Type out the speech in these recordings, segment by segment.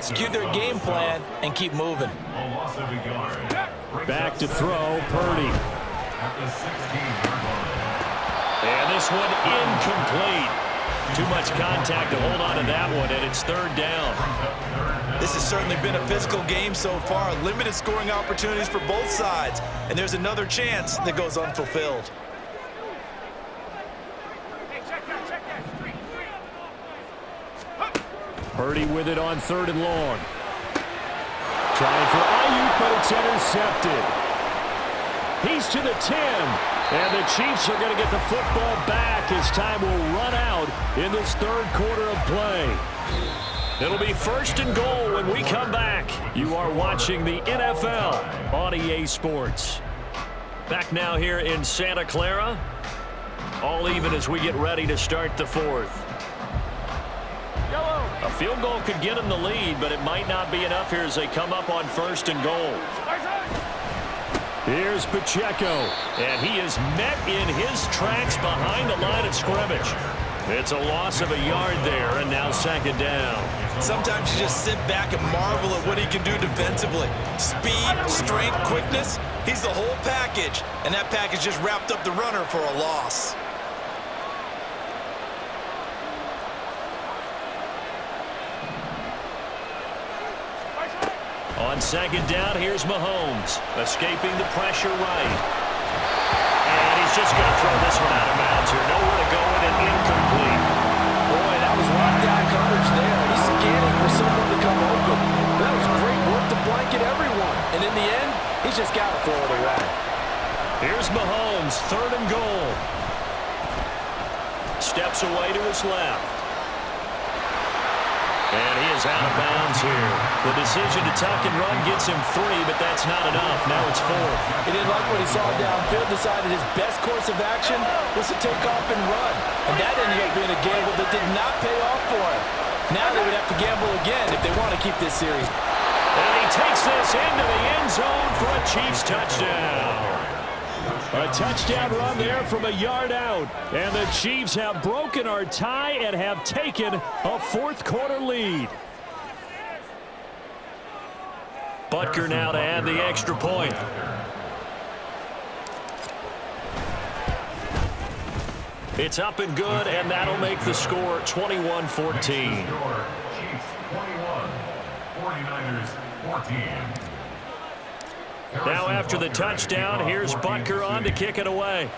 execute their game plan and keep moving. Back to throw, Purdy. And this one incomplete. Too much contact to hold on to that one, and it's third down. This has certainly been a physical game so far. Limited scoring opportunities for both sides. And there's another chance that goes unfulfilled. Purdy with it on third and long. Trying for Ayuk, but it's intercepted. He's to the 10. And the Chiefs are going to get the football back as time will run out in this third quarter of play. It'll be first and goal when we come back. You are watching the NFL on EA Sports. Back now here in Santa Clara. All even as we get ready to start the fourth. A field goal could get them the lead, but it might not be enough here as they come up on first and goal. Here's Pacheco, and he is met in his tracks behind the line of scrimmage. It's a loss of a yard there, and now second down. Sometimes you just sit back and marvel at what he can do defensively. Speed, strength, quickness, he's the whole package, and that package just wrapped up the runner for a loss. On second down, here's Mahomes, escaping the pressure right. And he's just going to throw this one out of bounds here. Nowhere to go with it, incomplete. Boy, that was lockdown coverage there. He's scanning for someone to come open. That was great work to blanket everyone. And in the end, he's just got to throw it away. Here's Mahomes, third and goal. Steps away to his left. And he is out of bounds here. The decision to tuck and run gets him 3, but that's not enough. Now it's 4. He didn't like what he saw downfield, decided his best course of action was to take off and run. And that ended up being a gamble that did not pay off for him. Now they would have to gamble again if they want to keep this series. And he takes this into the end zone for a Chiefs touchdown. A touchdown run there from a yard out. And the Chiefs have broken our tie and have taken a fourth quarter lead. Butker now to add the extra point. It's up and good, and that'll make the score 21-14. Chiefs 21, 49ers 14. Now after the touchdown, here's Butker on to kick it away.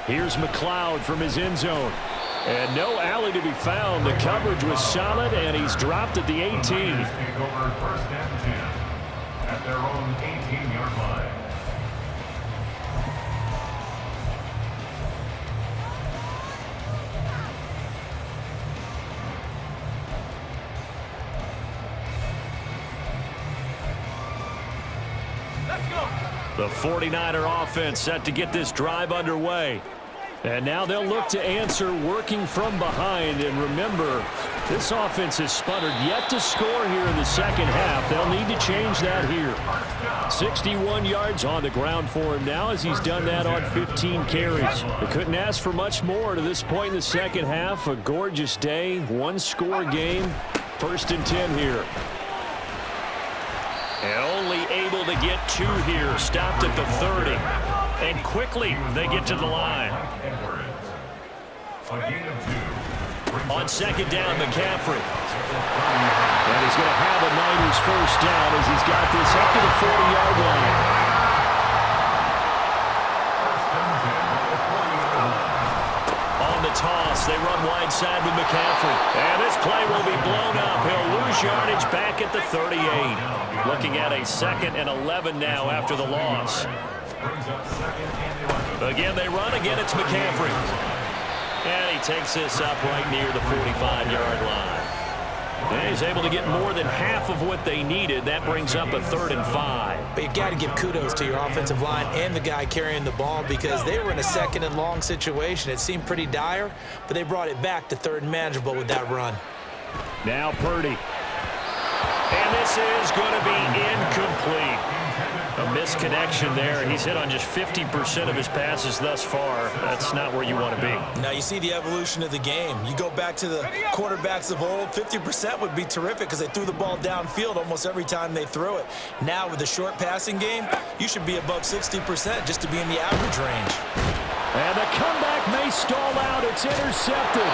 Here's McLeod from his end zone. And no alley to be found. The coverage was solid, and he's dropped at the 18. Take over first and 10 at their own 18-yard line. The 49er offense set to get this drive underway. And now they'll look to answer working from behind. And remember, this offense has sputtered yet to score here in the second half. They'll need to change that here. 61 yards on the ground for him now as he's done that on 15 carries. They couldn't ask for much more to this point in the second half. A gorgeous day, one-score game. First and 10 here. And only able to get 2 here. Stopped at the 30. And quickly they get to the line. On second down, McCaffrey. And he's going to have a Niners first down as he's got this up to the 40-yard line. On the toss, they run wide side with McCaffrey. And this play will be blown up. He'll lose yardage back at the 38. Looking at a 2nd and 11 now after the loss. Again, they run. Again, it's McCaffrey. And he takes this up right near the 45-yard line. And he's able to get more than half of what they needed. That brings up a 3rd and 5. But you've got to give kudos to your offensive line and the guy carrying the ball because they were in a 2nd and long situation. It seemed pretty dire, but they brought it back to 3rd and manageable with that run. Now Purdy. And this is going to be incomplete. A misconnection there. He's hit on just 50% of his passes thus far. That's not where you want to be. Now you see the evolution of the game. You go back to the quarterbacks of old, 50% would be terrific because they threw the ball downfield almost every time they threw it. Now with the short passing game, you should be above 60% just to be in the average range. And the comeback may stall out. It's intercepted.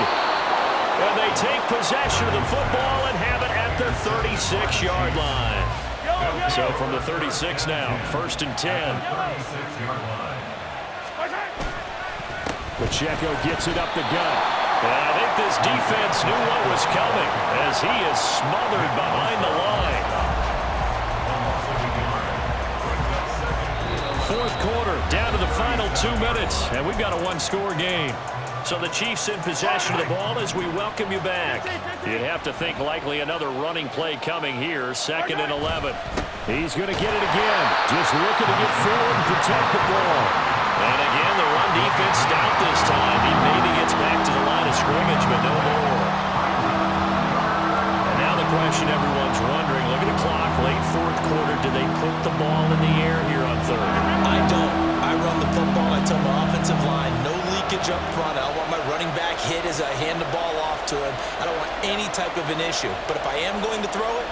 And they take possession of the football and have it at their 36-yard line. So from the 36 now, 1st and 10. Pacheco gets it up the gut. And I think this defense knew what was coming as he is smothered behind the line. 4th quarter, down to the final 2 minutes, and we've got a one-score game. So the Chiefs in possession of the ball as we welcome you back. You'd have to think likely another running play coming here, 2nd and 11. He's going to get it again. Just looking to get forward and protect the ball. And again, the run defense stout this time. He maybe gets back to the line of scrimmage, but no more. And now the question everyone's wondering, look at the clock, late 4th quarter. Do they put the ball in the air here on 3rd? I don't. I run the football. I tell my offensive line, no leakage up front. I don't want my running back hit as I hand the ball off to him. I don't want any type of an issue. But if I am going to throw it,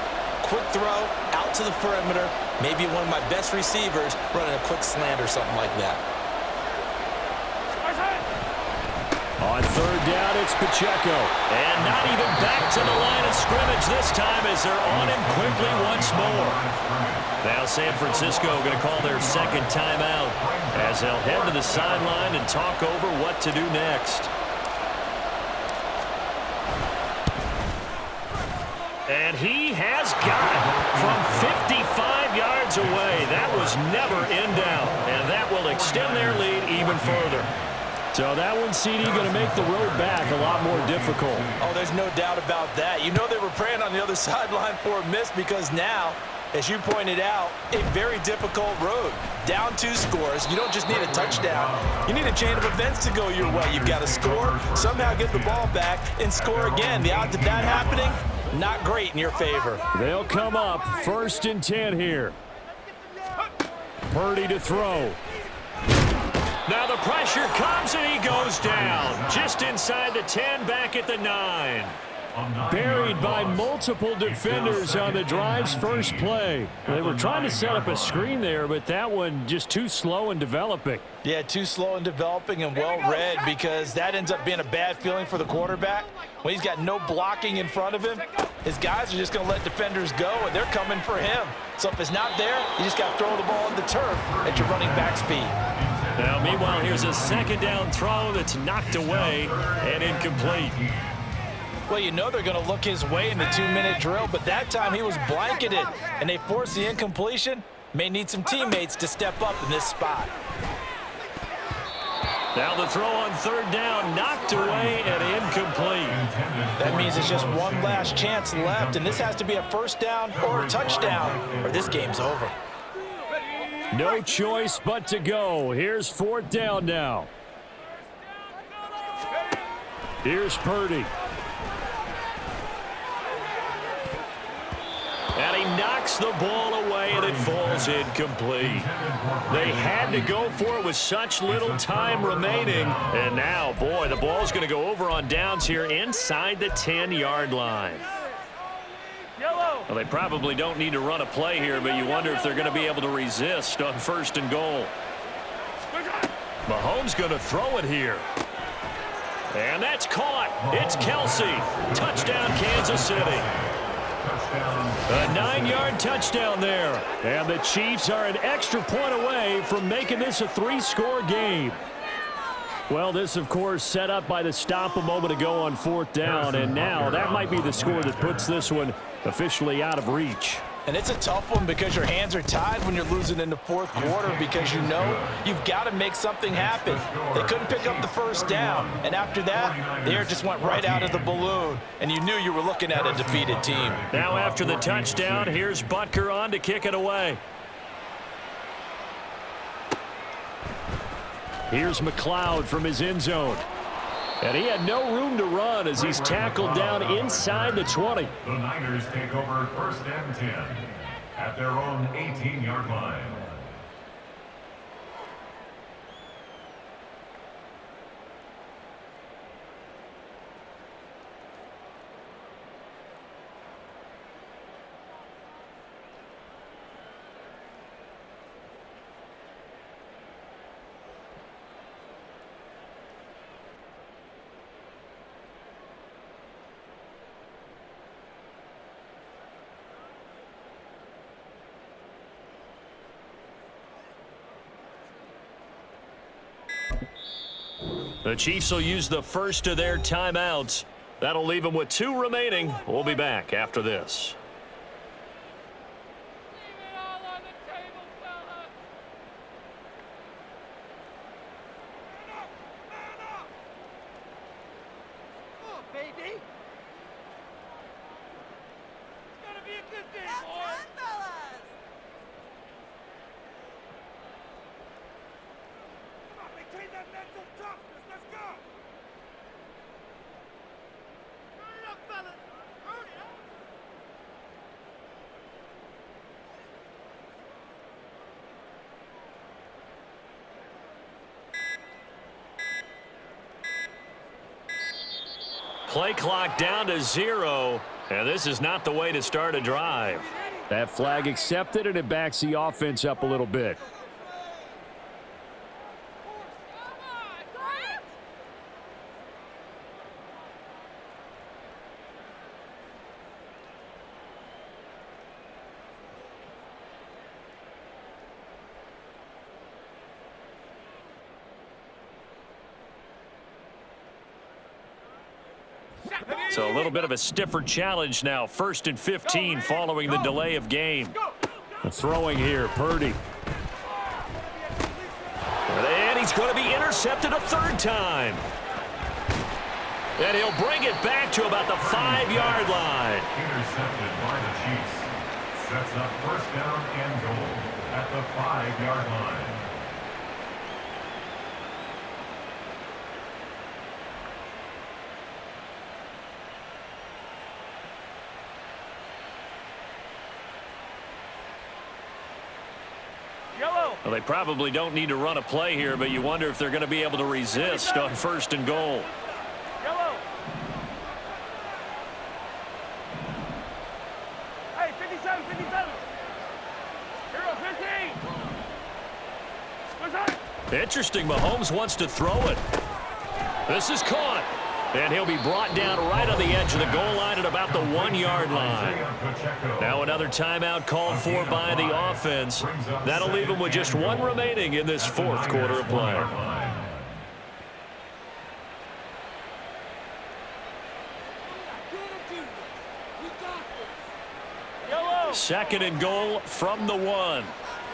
quick throw, out to the perimeter, maybe one of my best receivers running a quick slant or something like that. On 3rd down, it's Pacheco. And not even back to the line of scrimmage this time as they're on him quickly once more. Now San Francisco going to call their 2nd timeout as they'll head to the sideline and talk over what to do next. And he has got it from 55 yards away. That was never in doubt, and that will extend their lead even further. So that one, CD, going to make the road back a lot more difficult. Oh, there's no doubt about that. You know they were praying on the other sideline for a miss because now, as you pointed out, a very difficult road. Down 2 scores. You don't just need a touchdown. You need a chain of events to go your way. You've got to score, somehow get the ball back, and score again. The odds of that happening, not great in your favor. They'll come up 1st and 10 here. Purdy to throw. Now the pressure comes and he goes down. Just inside the 10, back at the 9. Buried by multiple defenders on the drive's first play. They were trying to set up a screen there, but that one just too slow in developing. Yeah, too slow in developing and well read because that ends up being a bad feeling for the quarterback. When he's got no blocking in front of him, his guys are just going to let defenders go, and they're coming for him. So if it's not there, you just got to throw the ball on the turf at your running back's feet. Now, meanwhile, here's a 2nd down throw that's knocked away and incomplete. Well, you know they're going to look his way in the 2-minute drill, but that time he was blanketed, and they forced the incompletion. May need some teammates to step up in this spot. Now the throw on 3rd down, knocked away and incomplete. That means it's just one last chance left, and this has to be a 1st down or a touchdown, or this game's over. No choice but to go. Here's 4th down now. Here's Purdy. And he knocks the ball away, and it falls incomplete. They had to go for it with such little time remaining. And now, boy, the ball's going to go over on downs here inside the 10-yard line. Well, they probably don't need to run a play here, but you wonder if they're going to be able to resist on 1st and goal. Mahomes going to throw it here. And that's caught. It's Kelsey. Touchdown, Kansas City. A 9-yard touchdown there. And the Chiefs are an extra point away from making this a 3-score game. Well, this, of course, set up by the stop a moment ago on 4th down. And now that might be the score that puts this one officially out of reach. And it's a tough one because your hands are tied when you're losing in the 4th quarter because you know you've got to make something happen. They couldn't pick up the 1st down. And after that, the air just went right out of the balloon. And you knew you were looking at a defeated team. Now after the touchdown, here's Butker on to kick it away. Here's McLeod from his end zone. And he had no room to run as he's tackled down inside the 20. The Niners take over 1st and 10 at their own 18-yard line. The Chiefs will use the first of their timeouts. That'll leave them with 2 remaining. We'll be back after this. Play clock down to 0, and this is not the way to start a drive. That flag accepted, and it backs the offense up a little bit. So a little bit of a stiffer challenge now. 1st and 15 following the delay of game. Throwing here, Purdy. And he's going to be intercepted a 3rd time. And he'll bring it back to about the 5-yard line. Intercepted by the Chiefs. Sets up 1st down and goal at the 5-yard line. Well, they probably don't need to run a play here, but you wonder if they're going to be able to resist on 1st and goal. Yellow. Hey, 57, 57. Hero 15. Interesting, Mahomes wants to throw it. This is caught. And he'll be brought down right on the edge of the goal line at about the 1-yard line. Now another timeout called for by the offense. That'll leave them with just 1 remaining in this 4th quarter of play. 2nd and goal from the 1.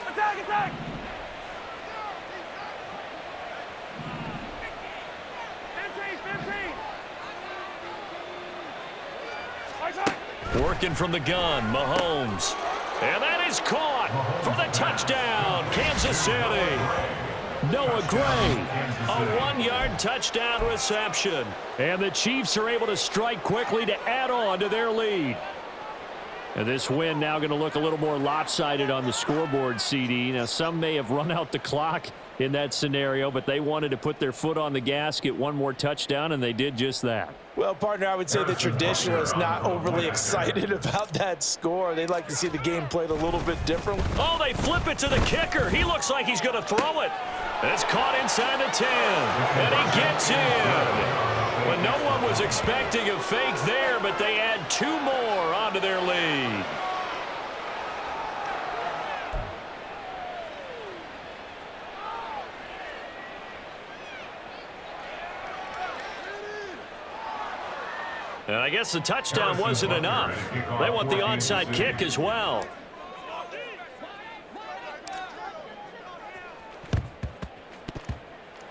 Attack, attack. Working from the gun, Mahomes. And that is caught for the touchdown, Kansas City. Noah Gray, a 1-yard touchdown reception. And the Chiefs are able to strike quickly to add on to their lead. And this win now going to look a little more lopsided on the scoreboard, CD. Now, some may have run out the clock in that scenario, but they wanted to put their foot on the gas, get 1 more touchdown, and they did just that. Well, partner, I would say the traditionalists not overly excited about that score. They'd like to see the game played a little bit different. Oh, they flip it to the kicker. He looks like he's going to throw it. It's caught inside the 10, and he gets in. Well, no one was expecting a fake there, but they add 2 more onto their lead. And I guess the touchdown wasn't enough. They want the onside kick as well.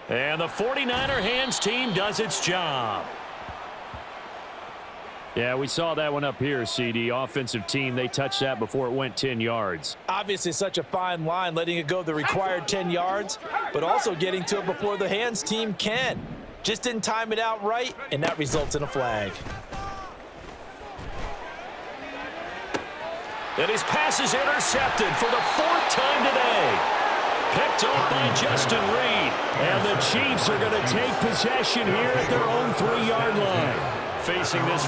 And the 49er hands team does its job. Yeah, we saw that one up here, CD. Offensive team, they touched that before it went 10 yards. Obviously such a fine line, letting it go the required 10 yards, but also getting to it before the hands team can. Just didn't time it out right, and that results in a flag. And his pass is intercepted for the 4th time today. Picked up by Justin Reed. And the Chiefs are going to take possession here at their own 3-yard line. Facing this